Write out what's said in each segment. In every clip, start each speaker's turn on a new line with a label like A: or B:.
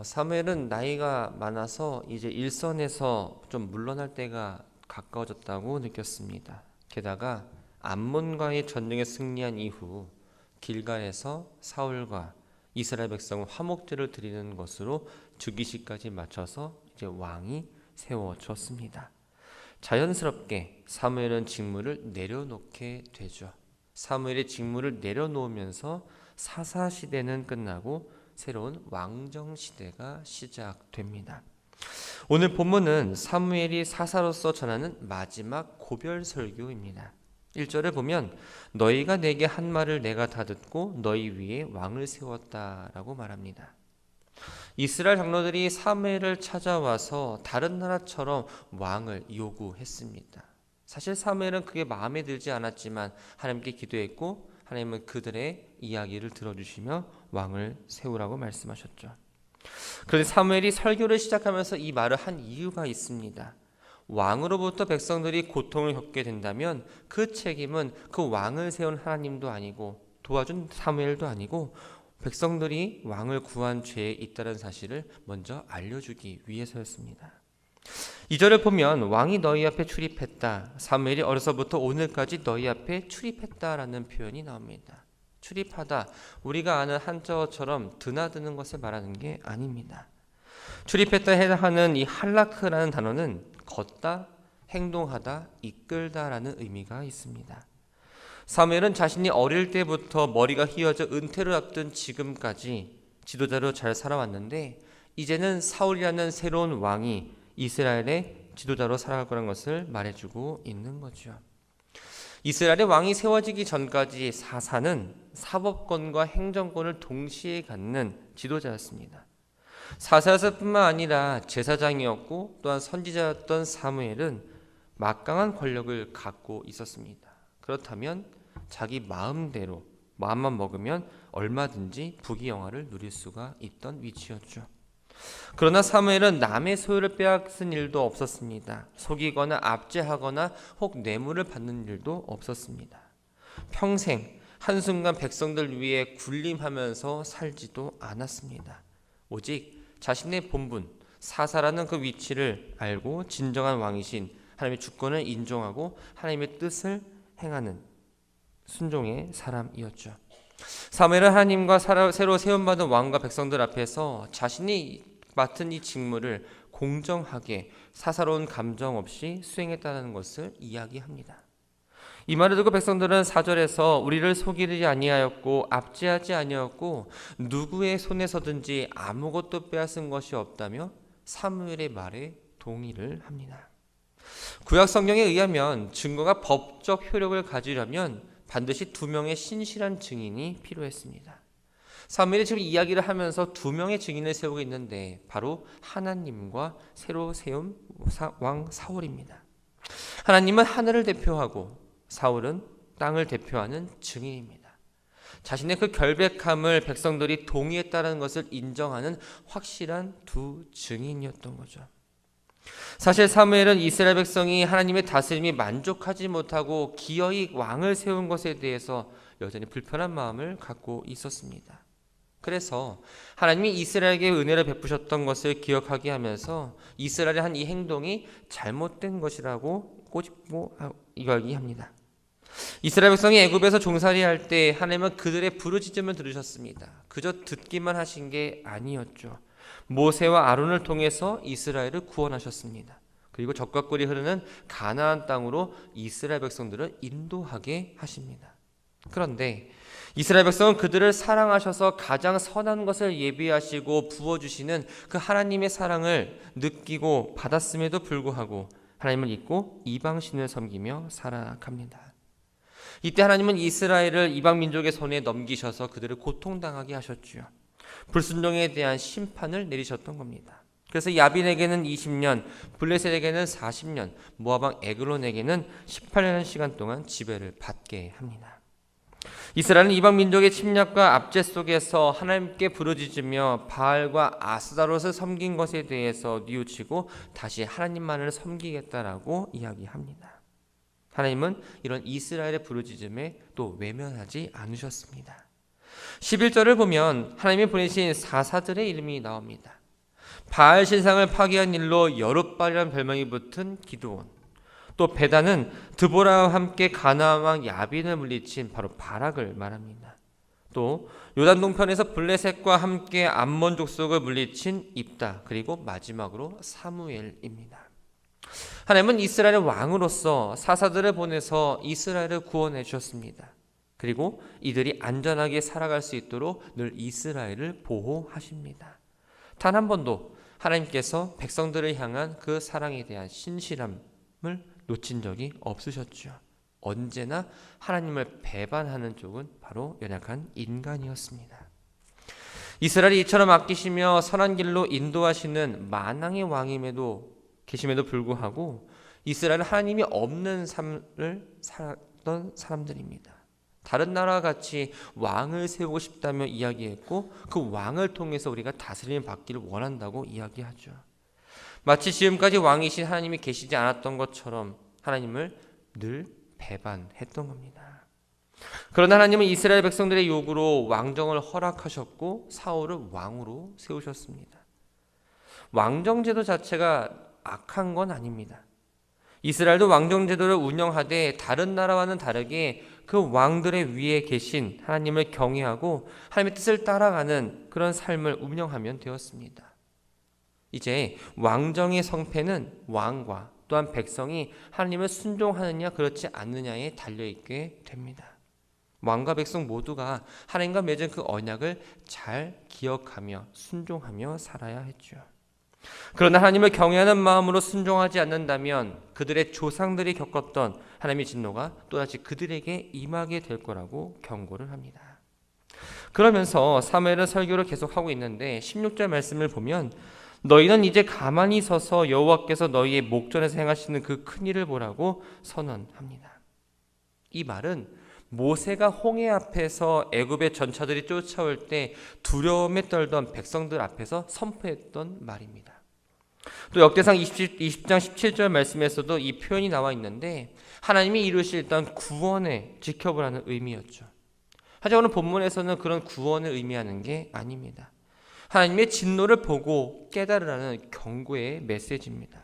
A: 사무엘은 나이가 많아서 이제 일선에서 좀 물러날 때가 가까워졌다고 느꼈습니다. 게다가 암몬과의 전쟁에 승리한 이후 길갈에서 사울과 이스라엘 백성은 화목제를 드리는 것으로 즉위식까지 마쳐서 이제 왕이 세워졌습니다. 자연스럽게 사무엘은 직무를 내려놓게 되죠. 사무엘의 직무를 내려놓으면서 사사 시대는 끝나고 새로운 왕정 시대가 시작됩니다. 오늘 본문은 사무엘이 사사로서 전하는 마지막 고별 설교입니다. 1절을 보면 너희가 내게 한 말을 내가 다 듣고 너희 위에 왕을 세웠다라고 말합니다. 이스라엘 장로들이 사무엘을 찾아와서 다른 나라처럼 왕을 요구했습니다. 사실 사무엘은 그게 마음에 들지 않았지만 하나님께 기도했고 하나님은 그들의 이야기를 들어주시며 왕을 세우라고 말씀하셨죠. 그런데 사무엘이 설교를 시작하면서 이 말을 한 이유가 있습니다. 왕으로부터 백성들이 고통을 겪게 된다면 그 책임은 그 왕을 세운 하나님도 아니고 도와준 사무엘도 아니고 백성들이 왕을 구한 죄에 있다는 사실을 먼저 알려주기 위해서였습니다. 2절을 보면 왕이 너희 앞에 출입했다. 사무엘이 어려서부터 오늘까지 너희 앞에 출입했다라는 표현이 나옵니다. 출입하다, 우리가 아는 한자어처럼 드나드는 것을 말하는 게 아닙니다. 출입했다 해당하는 이 할라크라는 단어는 걷다, 행동하다, 이끌다라는 의미가 있습니다. 사무엘은 자신이 어릴 때부터 머리가 휘어져 은퇴를 앞둔 지금까지 지도자로 잘 살아왔는데 이제는 사울이라는 새로운 왕이 이스라엘의 지도자로 살아갈 거라는 것을 말해주고 있는 거죠. 이스라엘의 왕이 세워지기 전까지 사사는 사법권과 행정권을 동시에 갖는 지도자였습니다. 사사였을 뿐만 아니라 제사장이었고 또한 선지자였던 사무엘은 막강한 권력을 갖고 있었습니다. 그렇다면 자기 마음대로 마음만 먹으면 얼마든지 부귀영화를 누릴 수가 있던 위치였죠. 그러나 사무엘은 남의 소유를 빼앗은 일도 없었습니다. 속이거나 압제하거나 혹 뇌물을 받는 일도 없었습니다. 평생 한순간 백성들 위해 군림하면서 살지도 않았습니다. 오직 자신의 본분, 사사라는 그 위치를 알고 진정한 왕이신 하나님의 주권을 인정하고 하나님의 뜻을 행하는 순종의 사람이었죠. 사무엘은 하나님과 새로 세움받은 왕과 백성들 앞에서 자신이 맡은 이 직무를 공정하게 사사로운 감정 없이 수행했다는 것을 이야기합니다. 이 말을 듣고 백성들은 4절에서 우리를 속이지 아니하였고 압제하지 아니하였고 누구의 손에서든지 아무것도 빼앗은 것이 없다며 사무엘의 말에 동의를 합니다. 구약 성경에 의하면 증거가 법적 효력을 가지려면 반드시 2명의 신실한 증인이 필요했습니다. 사무엘이 지금 이야기를 하면서 2명의 증인을 세우고 있는데 바로 하나님과 새로 세운 왕 사울입니다. 하나님은 하늘을 대표하고 사울은 땅을 대표하는 증인입니다. 자신의 그 결백함을 백성들이 동의했다는 것을 인정하는 확실한 2 증인이었던 거죠. 사실 사무엘은 이스라엘 백성이 하나님의 다스림이 만족하지 못하고 기어이 왕을 세운 것에 대해서 여전히 불편한 마음을 갖고 있었습니다. 그래서 하나님이 이스라엘에게 은혜를 베푸셨던 것을 기억하게 하면서 이스라엘의 한 이 행동이 잘못된 것이라고 꼬집고 이야기합니다. 이스라엘 백성이 애굽에서 종살이할 때 하나님은 그들의 부르짖음을 들으셨습니다. 그저 듣기만 하신 게 아니었죠. 모세와 아론을 통해서 이스라엘을 구원하셨습니다. 그리고 적과 꿀이 흐르는 가나안 땅으로 이스라엘 백성들을 인도하게 하십니다. 그런데 이스라엘 백성은 그들을 사랑하셔서 가장 선한 것을 예비하시고 부어주시는 그 하나님의 사랑을 느끼고 받았음에도 불구하고 하나님을 잊고 이방신을 섬기며 살아갑니다. 이때 하나님은 이스라엘을 이방 민족의 손에 넘기셔서 그들을 고통당하게 하셨지요. 불순종에 대한 심판을 내리셨던 겁니다. 그래서 야빈에게는 20년, 블레셋에게는 40년, 모압왕 에글론에게는 18년 시간 동안 지배를 받게 합니다. 이스라엘은 이방 민족의 침략과 압제 속에서 하나님께 부르짖으며 바알과 아스다롯을 섬긴 것에 대해서 뉘우치고 다시 하나님만을 섬기겠다라고 이야기합니다. 하나님은 이런 이스라엘의 부르짖음에 또 외면하지 않으셨습니다. 11절을 보면 하나님이 보내신 사사들의 이름이 나옵니다. 바알 신상을 파괴한 일로 여룻발이라는 별명이 붙은 기드온, 또 베다는 드보라와 함께 가나안 왕 야빈을 물리친 바로 바락을 말합니다. 또 요단 동편에서 블레셋과 함께 암몬 족속을 물리친 입다, 그리고 마지막으로 사무엘입니다. 하나님은 이스라엘의 왕으로서 사사들을 보내서 이스라엘을 구원해 주셨습니다. 그리고 이들이 안전하게 살아갈 수 있도록 늘 이스라엘을 보호하십니다. 단 한 번도 하나님께서 백성들을 향한 그 사랑에 대한 신실함을 놓친 적이 없으셨죠. 언제나 하나님을 배반하는 쪽은 바로 연약한 인간이었습니다. 이스라엘이 이처럼 아끼시며 선한 길로 인도하시는 만왕의 왕임에도 계심에도 불구하고 이스라엘은 하나님이 없는 삶을 살았던 사람들입니다. 다른 나라와 같이 왕을 세우고 싶다며 이야기했고 그 왕을 통해서 우리가 다스림을 받기를 원한다고 이야기하죠. 마치 지금까지 왕이신 하나님이 계시지 않았던 것처럼 하나님을 늘 배반했던 겁니다. 그러나 하나님은 이스라엘 백성들의 요구로 왕정을 허락하셨고 사울을 왕으로 세우셨습니다. 왕정제도 자체가 악한 건 아닙니다. 이스라엘도 왕정제도를 운영하되 다른 나라와는 다르게 그 왕들의 위에 계신 하나님을 경외하고 하나님의 뜻을 따라가는 그런 삶을 운영하면 되었습니다. 이제 왕정의 성패는 왕과 또한 백성이 하나님을 순종하느냐 그렇지 않느냐에 달려있게 됩니다. 왕과 백성 모두가 하나님과 맺은 그 언약을 잘 기억하며 순종하며 살아야 했죠. 그러나 하나님을 경외하는 마음으로 순종하지 않는다면 그들의 조상들이 겪었던 하나님의 진노가 또다시 그들에게 임하게 될 거라고 경고를 합니다. 그러면서 사무엘은 설교를 계속하고 있는데 16절 말씀을 보면 너희는 이제 가만히 서서 여호와께서 너희의 목전에서 행하시는 그 큰 일을 보라고 선언합니다. 이 말은 모세가 홍해 앞에서 애굽의 전차들이 쫓아올 때 두려움에 떨던 백성들 앞에서 선포했던 말입니다. 또 역대상 20장 17절 말씀에서도 이 표현이 나와 있는데 하나님이 이루실 일단 구원의 지켜보라는 의미였죠. 하지만 오늘 본문에서는 그런 구원을 의미하는 게 아닙니다. 하나님의 진노를 보고 깨달으라는 경고의 메시지입니다.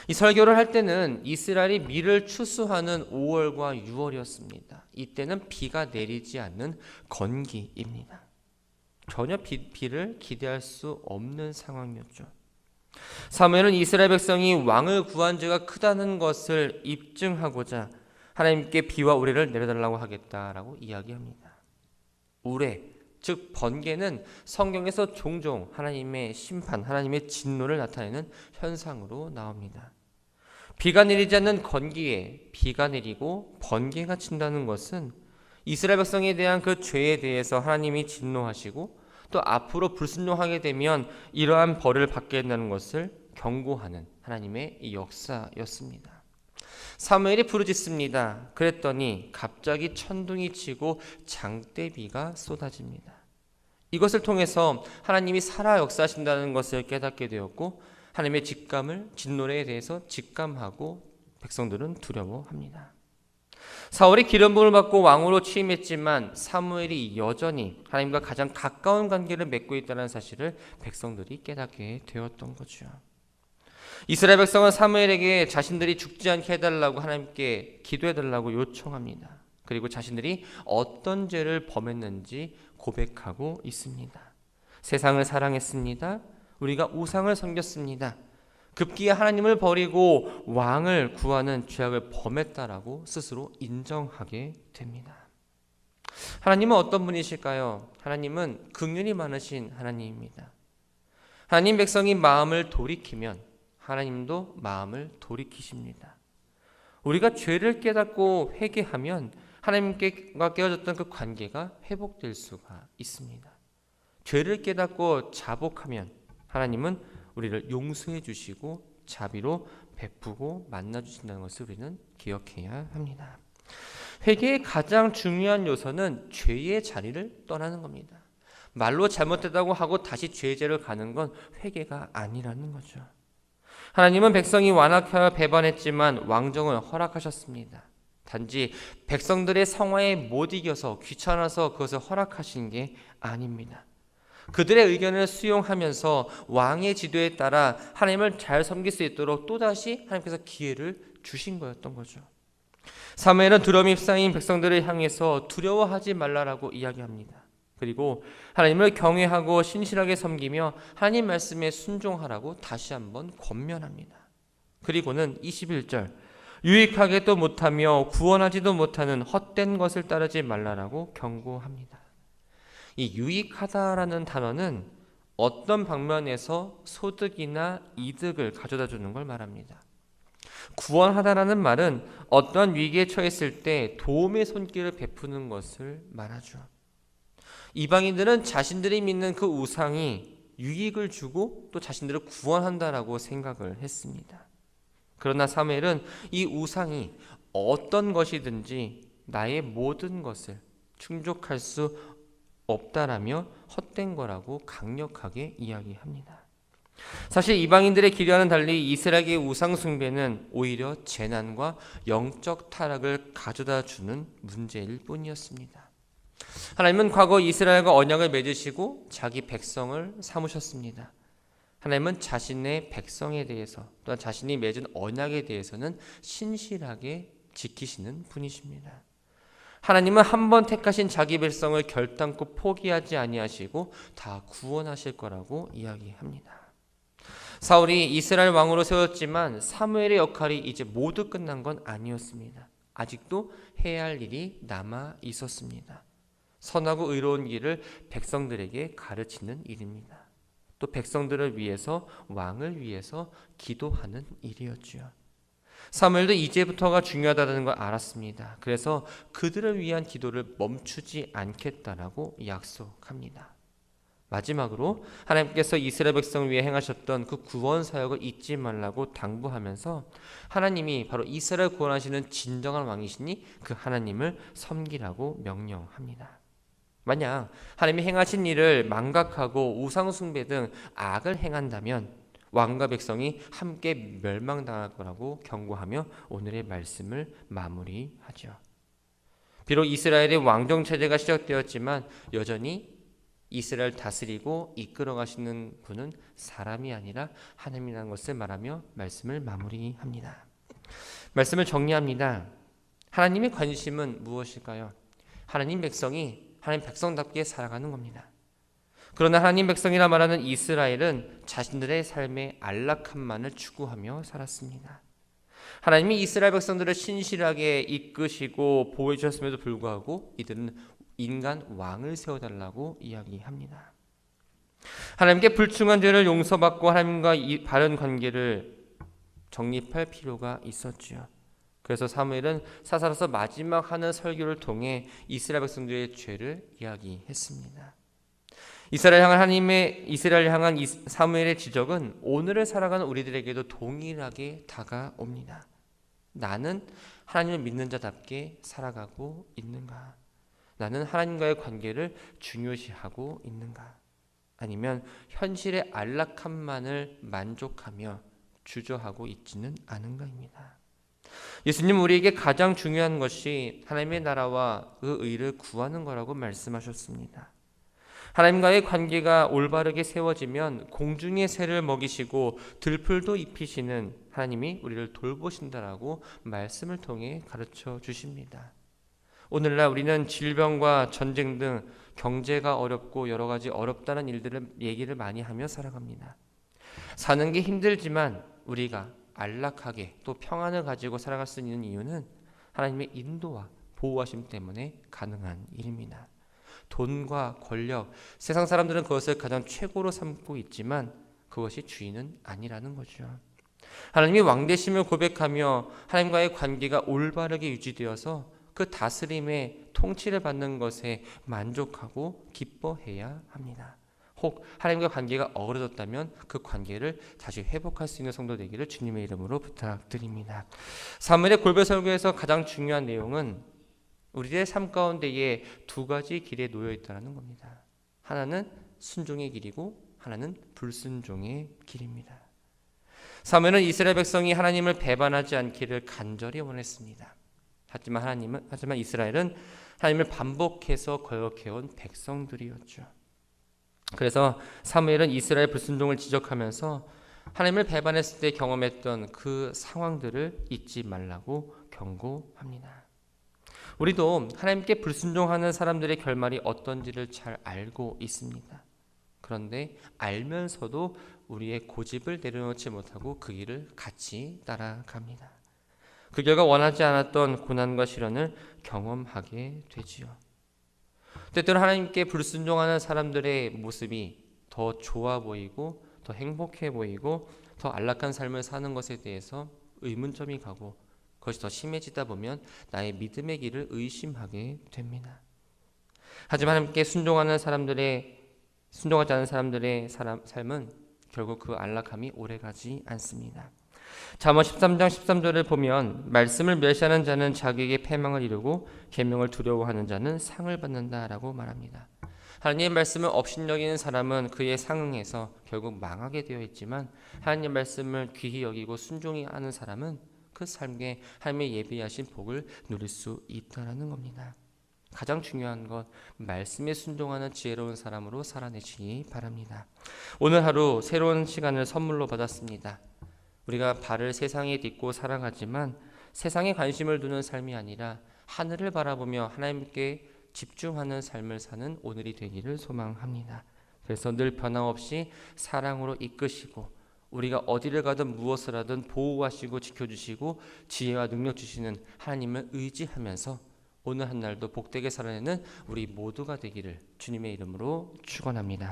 A: 이 설교를 할 때는 이스라엘이 밀을 추수하는 5월과 6월이었습니다. 이때는 비가 내리지 않는 건기입니다. 전혀 비를 기대할 수 없는 상황이었죠. 사무엘은 이스라엘 백성이 왕을 구한 죄가 크다는 것을 입증하고자 하나님께 비와 우레를 내려달라고 하겠다라고 이야기합니다. 우레, 즉 번개는 성경에서 종종 하나님의 심판, 하나님의 진노를 나타내는 현상으로 나옵니다. 비가 내리지 않는 건기에 비가 내리고 번개가 친다는 것은 이스라엘 백성에 대한 그 죄에 대해서 하나님이 진노하시고 또 앞으로 불순종하게 되면 이러한 벌을 받게 된다는 것을 경고하는 하나님의 역사였습니다. 사무엘이 부르짖습니다. 그랬더니 갑자기 천둥이 치고 장대비가 쏟아집니다. 이것을 통해서 하나님이 살아 역사하신다는 것을 깨닫게 되었고 하나님의 진노에 대해서 직감하고 백성들은 두려워합니다. 사울이 기름 부음을 받고 왕으로 취임했지만 사무엘이 여전히 하나님과 가장 가까운 관계를 맺고 있다는 사실을 백성들이 깨닫게 되었던 거죠. 이스라엘 백성은 사무엘에게 자신들이 죽지 않게 해달라고 하나님께 기도해달라고 요청합니다. 그리고 자신들이 어떤 죄를 범했는지 고백하고 있습니다. 세상을 사랑했습니다. 우리가 우상을 섬겼습니다. 급기야 하나님을 버리고 왕을 구하는 죄악을 범했다라고 스스로 인정하게 됩니다. 하나님은 어떤 분이실까요? 하나님은 긍휼이 많으신 하나님입니다. 하나님 백성이 마음을 돌이키면 하나님도 마음을 돌이키십니다. 우리가 죄를 깨닫고 회개하면 하나님과 깨어졌던 그 관계가 회복될 수가 있습니다. 죄를 깨닫고 자복하면 하나님은 우리를 용서해 주시고 자비로 베푸고 만나 주신다는 것을 우리는 기억해야 합니다. 회개의 가장 중요한 요소는 죄의 자리를 떠나는 겁니다. 말로 잘못했다고 하고 다시 죄제를 가는 건 회개가 아니라는 거죠. 하나님은 백성이 완악하여 배반했지만 왕정을 허락하셨습니다. 단지 백성들의 성화에 못 이겨서 귀찮아서 그것을 허락하신 게 아닙니다. 그들의 의견을 수용하면서 왕의 지도에 따라 하나님을 잘 섬길 수 있도록 또다시 하나님께서 기회를 주신 거였던 거죠. 사무엘은 두려움이 쌓인 백성들을 향해서 두려워하지 말라라고 이야기합니다. 그리고 하나님을 경외하고 신실하게 섬기며 하나님 말씀에 순종하라고 다시 한번 권면합니다. 그리고는 21절, 유익하게도 못하며 구원하지도 못하는 헛된 것을 따르지 말라라고 경고합니다. 이 유익하다라는 단어는 어떤 방면에서 소득이나 이득을 가져다 주는 걸 말합니다. 구원하다라는 말은 어떤 위기에 처했을 때 도움의 손길을 베푸는 것을 말하죠. 이방인들은 자신들이 믿는 그 우상이 유익을 주고 또 자신들을 구원한다라고 생각을 했습니다. 그러나 사무엘은 이 우상이 어떤 것이든지 나의 모든 것을 충족할 수 없다라며 헛된 거라고 강력하게 이야기합니다. 사실 이방인들의 기류와는 달리 이스라엘의 우상 숭배는 오히려 재난과 영적 타락을 가져다 주는 문제일 뿐이었습니다. 하나님은 과거 이스라엘과 언약을 맺으시고 자기 백성을 삼으셨습니다. 하나님은 자신의 백성에 대해서 또한 자신이 맺은 언약에 대해서는 신실하게 지키시는 분이십니다. 하나님은 한 번 택하신 자기 백성을 결단코 포기하지 아니하시고 다 구원하실 거라고 이야기합니다. 사울이 이스라엘 왕으로 세웠지만 사무엘의 역할이 이제 모두 끝난 건 아니었습니다. 아직도 해야 할 일이 남아 있었습니다. 선하고 의로운 길을 백성들에게 가르치는 일입니다. 또 백성들을 위해서 왕을 위해서 기도하는 일이었지요. 사무엘도 이제부터가 중요하다는 걸 알았습니다. 그래서 그들을 위한 기도를 멈추지 않겠다라고 약속합니다. 마지막으로 하나님께서 이스라엘 백성을 위해 행하셨던 그 구원 사역을 잊지 말라고 당부하면서 하나님이 바로 이스라엘 구원하시는 진정한 왕이시니 그 하나님을 섬기라고 명령합니다. 만약 하나님이 행하신 일을 망각하고 우상 숭배 등 악을 행한다면 왕과 백성이 함께 멸망당할 거라고 경고하며 오늘의 말씀을 마무리하죠. 비록 이스라엘의 왕정 체제가 시작되었지만 여전히 이스라엘 다스리고 이끌어 가시는 분은 사람이 아니라 하나님이라는 것을 말하며 말씀을 마무리합니다. 말씀을 정리합니다. 하나님의 관심은 무엇일까요? 하나님 백성이 하나님 백성답게 살아가는 겁니다. 그러나 하나님 백성이라 말하는 이스라엘은 자신들의 삶의 안락함만을 추구하며 살았습니다. 하나님이 이스라엘 백성들을 신실하게 이끄시고 보호해 주셨음에도 불구하고 이들은 인간 왕을 세워달라고 이야기합니다. 하나님께 불충한 죄를 용서받고 하나님과 바른 관계를 정립할 필요가 있었지요. 그래서 사무엘은 사사로서 마지막 하는 설교를 통해 이스라엘 백성들의 죄를 이야기했습니다. 이스라엘 향한 사무엘의 지적은 오늘을 살아가는 우리들에게도 동일하게 다가옵니다. 나는 하나님을 믿는 자답게 살아가고 있는가? 나는 하나님과의 관계를 중요시하고 있는가? 아니면 현실의 안락함만을 만족하며 주저하고 있지는 않은가입니다. 예수님 우리에게 가장 중요한 것이 하나님의 나라와 그 의를 구하는 거라고 말씀하셨습니다. 하나님과의 관계가 올바르게 세워지면 공중의 새를 먹이시고 들풀도 입히시는 하나님이 우리를 돌보신다라고 말씀을 통해 가르쳐 주십니다. 오늘날 우리는 질병과 전쟁 등 경제가 어렵고 여러 가지 어렵다는 일들을 얘기를 많이 하며 살아갑니다. 사는 게 힘들지만 우리가 안락하게 또 평안을 가지고 살아갈 수 있는 이유는 하나님의 인도와 보호하심 때문에 가능한 일입니다. 돈과 권력, 세상 사람들은 그것을 가장 최고로 삼고 있지만 그것이 주인은 아니라는 거죠. 하나님이 왕되심을 고백하며 하나님과의 관계가 올바르게 유지되어서 그 다스림의 통치를 받는 것에 만족하고 기뻐해야 합니다. 혹 하나님과 관계가 어그러졌다면 그 관계를 다시 회복할 수 있는 성도 되기를 주님의 이름으로 부탁드립니다. 사무엘의 골배 설교에서 가장 중요한 내용은 우리의 삶 가운데에 두 가지 길에 놓여 있다는 겁니다. 하나는 순종의 길이고 하나는 불순종의 길입니다. 사무엘은 이스라엘 백성이 하나님을 배반하지 않기를 간절히 원했습니다. 하지만 이스라엘은 하나님을 반복해서 거역해온 백성들이었죠. 그래서 사무엘은 이스라엘 불순종을 지적하면서 하나님을 배반했을 때 경험했던 그 상황들을 잊지 말라고 경고합니다. 우리도 하나님께 불순종하는 사람들의 결말이 어떤지를 잘 알고 있습니다. 그런데 알면서도 우리의 고집을 내려놓지 못하고 그 길을 같이 따라갑니다. 그 결과 원하지 않았던 고난과 시련을 경험하게 되지요. 때때로 하나님께 불순종하는 사람들의 모습이 더 좋아 보이고 더 행복해 보이고 더 안락한 삶을 사는 것에 대해서 의문점이 가고 그것이 더 심해지다 보면 나의 믿음의 길을 의심하게 됩니다. 하지만 하나님께 순종하지 않은 사람들의 삶은 결국 그 안락함이 오래가지 않습니다. 잠언 13장 13절을 보면 말씀을 멸시하는 자는 자기에게 패망을 이루고 계명을 두려워하는 자는 상을 받는다라고 말합니다. 하나님의 말씀을 업신여기는 사람은 그에 상응해서 결국 망하게 되어 있지만 하나님의 말씀을 귀히 여기고 순종히 하는 사람은 그 삶에 하나님의 예비하신 복을 누릴 수 있다는 겁니다. 가장 중요한 것, 말씀에 순종하는 지혜로운 사람으로 살아내시기 바랍니다. 오늘 하루 새로운 시간을 선물로 받았습니다. 우리가 발을 세상에 딛고 살아가지만 세상에 관심을 두는 삶이 아니라 하늘을 바라보며 하나님께 집중하는 삶을 사는 오늘이 되기를 소망합니다. 그래서 늘 변함없이 사랑으로 이끄시고 우리가 어디를 가든 무엇을 하든 보호하시고 지켜주시고 지혜와 능력 주시는 하나님을 의지하면서 오늘 한 날도 복되게 살아내는 우리 모두가 되기를 주님의 이름으로 축원합니다.